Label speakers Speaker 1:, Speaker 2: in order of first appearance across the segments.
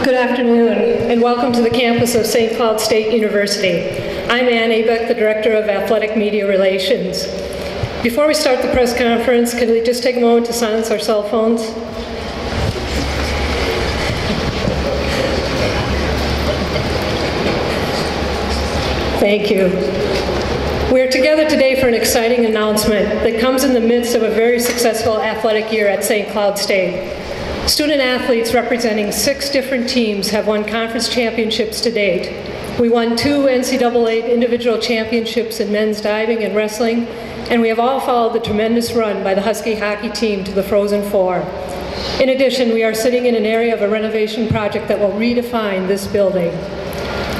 Speaker 1: Good afternoon, and welcome to the campus of St. Cloud State University. I'm Ann Abeck, the Director of Athletic Media Relations. Before we start the press conference, can we just take a moment to silence our cell phones? Thank you. We're together today for an exciting announcement that comes in the midst of a very successful athletic year at St. Cloud State. Student athletes representing 6 different teams have won conference championships to date. We won 2 NCAA individual championships in men's diving and wrestling, and we have all followed the tremendous run by the Husky hockey team to the Frozen Four. In addition, we are sitting in an area of a renovation project that will redefine this building.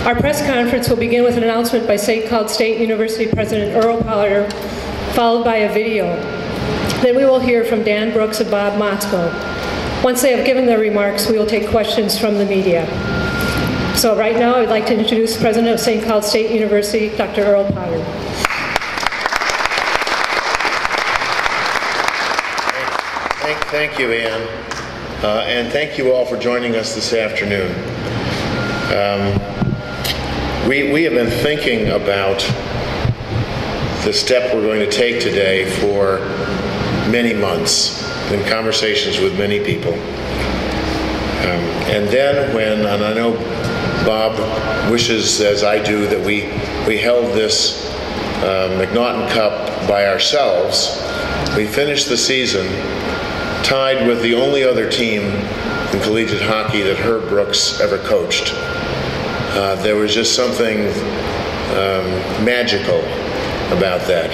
Speaker 1: Our press conference will begin with an announcement by St. Cloud State University President Earl Potter, followed by a video. Then we will hear from Dan Brooks and Bob Motzko. Once they have given their remarks, we will take questions from the media. So right now, I'd like to introduce the President of St. Cloud State University, Dr. Earl Potter.
Speaker 2: Thank you, Ann. And thank you all for joining us this afternoon. We have been thinking about the step we're going to take today for many months, in conversations with many people. And then when, and I know Bob wishes, as I do, that we held this McNaughton Cup by ourselves, we finished the season tied with the only other team in collegiate hockey that Herb Brooks ever coached. There was just something magical about that.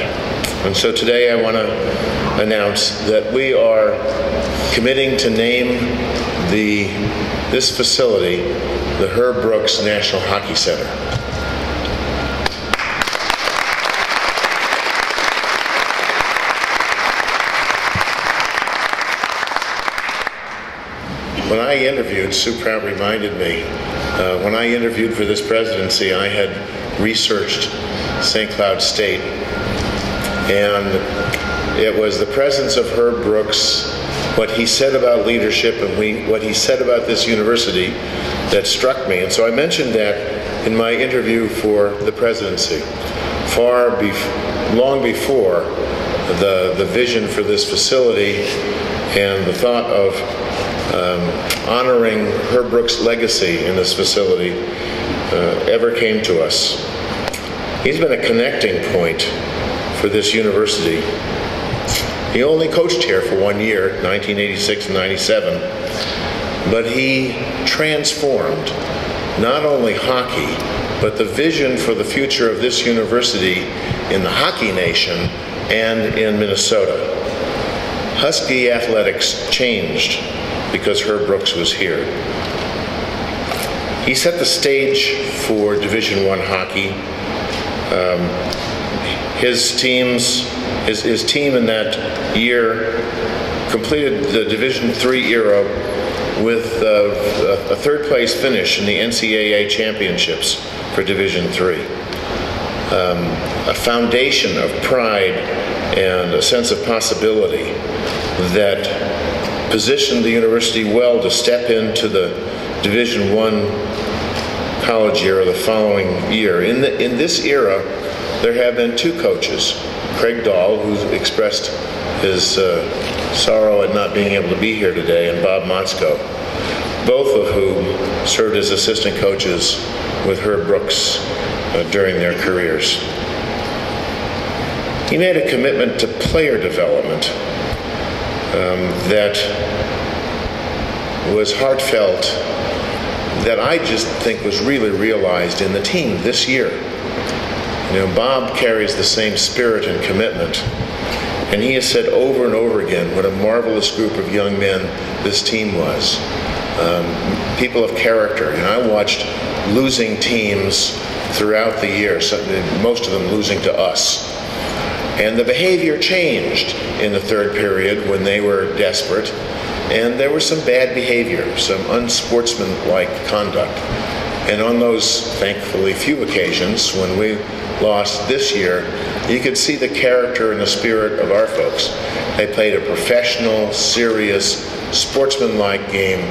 Speaker 2: And so today I want to announce that we are committing to name this facility the Herb Brooks National Hockey Center. When I interviewed, Sue Pratt reminded me, when I interviewed for this presidency, I had researched St. Cloud State, and it was the presence of Herb Brooks, what he said about leadership and what he said about this university that struck me. And so I mentioned that in my interview for the presidency, long before the vision for this facility and the thought of honoring Herb Brooks' legacy in this facility ever came to us. He's been a connecting point for this university. He only coached here for 1 year, 1986 and 97, but he transformed not only hockey, but the vision for the future of this university in the hockey nation and in Minnesota. Husky athletics changed because Herb Brooks was here. He set the stage for Division I hockey. His team in that year completed the Division III era with a third-place finish in the NCAA championships for Division III. A foundation of pride and a sense of possibility that positioned the university well to step into the Division I college year the following year. In this era, there have been 2 coaches, Craig Dahl, who expressed his sorrow at not being able to be here today, and Bob Motzko, both of whom served as assistant coaches with Herb Brooks during their careers. He made a commitment to player development that was heartfelt, that I just think was really realized in the team this year. You know, Bob carries the same spirit and commitment, and he has said over and over again what a marvelous group of young men this team was. People of character. And I watched losing teams throughout the year, most of them losing to us. And the behavior changed in the third period when they were desperate, and there was some bad behavior, some unsportsmanlike conduct. And on those, thankfully, few occasions when we lost this year, you could see the character and the spirit of our folks. They played a professional, serious, sportsmanlike game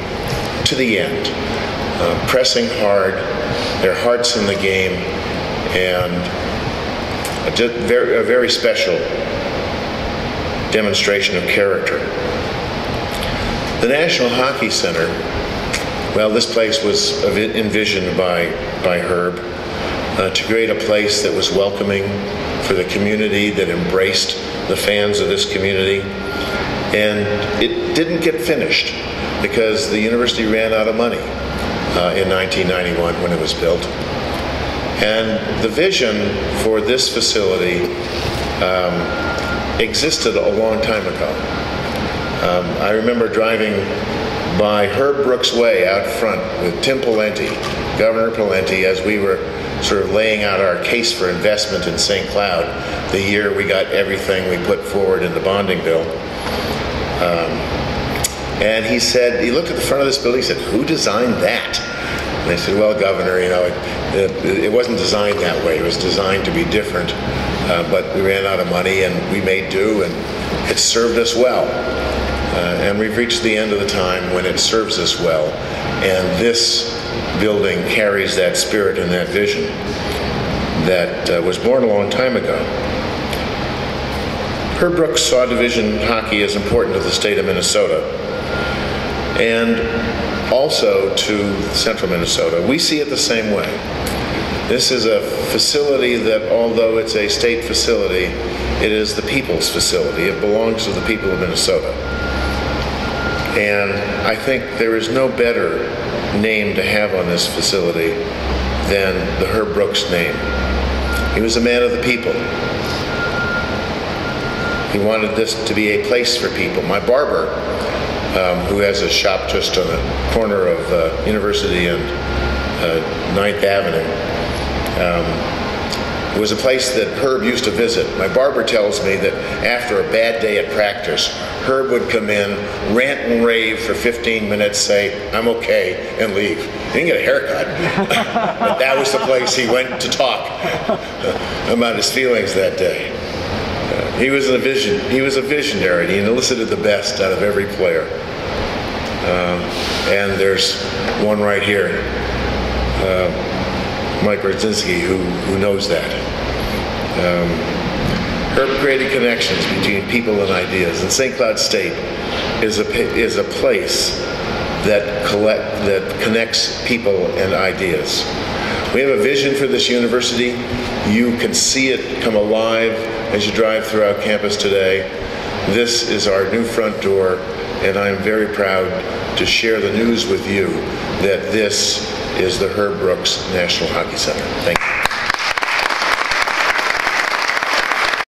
Speaker 2: to the end. pressing hard, their hearts in the game, and a very special demonstration of character. The National Hockey Center, well, this place was envisioned by Herb to create a place that was welcoming for the community, that embraced the fans of this community. And it didn't get finished because the university ran out of money in 1991 when it was built. And the vision for this facility existed a long time ago. I remember driving by Herb Brooks Way out front with Tim Pawlenty, Governor Pawlenty, as we were sort of laying out our case for investment in St. Cloud the year we got everything we put forward in the bonding bill. And he said, he looked at the front of this building, he said, "Who designed that?" And I said, "Well, Governor, you know, it wasn't designed that way. It was designed to be different, but we ran out of money and we made do, and it served us well. And we've reached the end of the time when it serves us well, and this building carries that spirit and that vision that was born a long time ago." Herb Brooks saw Division hockey as important to the state of Minnesota and also to central Minnesota. We see it the same way. This is a facility that, although it's a state facility, it is the people's facility. It belongs to the people of Minnesota. And I think there is no better name to have on this facility than the Herb Brooks name. He was a man of the people. He wanted this to be a place for people. My barber, who has a shop just on the corner of University and 9th Avenue, was a place that Herb used to visit. My barber tells me that after a bad day at practice, Herb would come in, rant and rave for 15 minutes, say, "I'm okay," and leave. He didn't get a haircut, but that was the place he went to talk about his feelings that day. He was a visionary, and he elicited the best out of every player. And there's one right here, Mike Brzezinski, who knows that. Herb created connections between people and ideas, and St. Cloud State is a place that connects people and ideas. We have a vision for this university. You can see it come alive as you drive throughout campus today. This is our new front door, and I'm very proud to share the news with you that this is the Herb Brooks National Hockey Center. Thank you.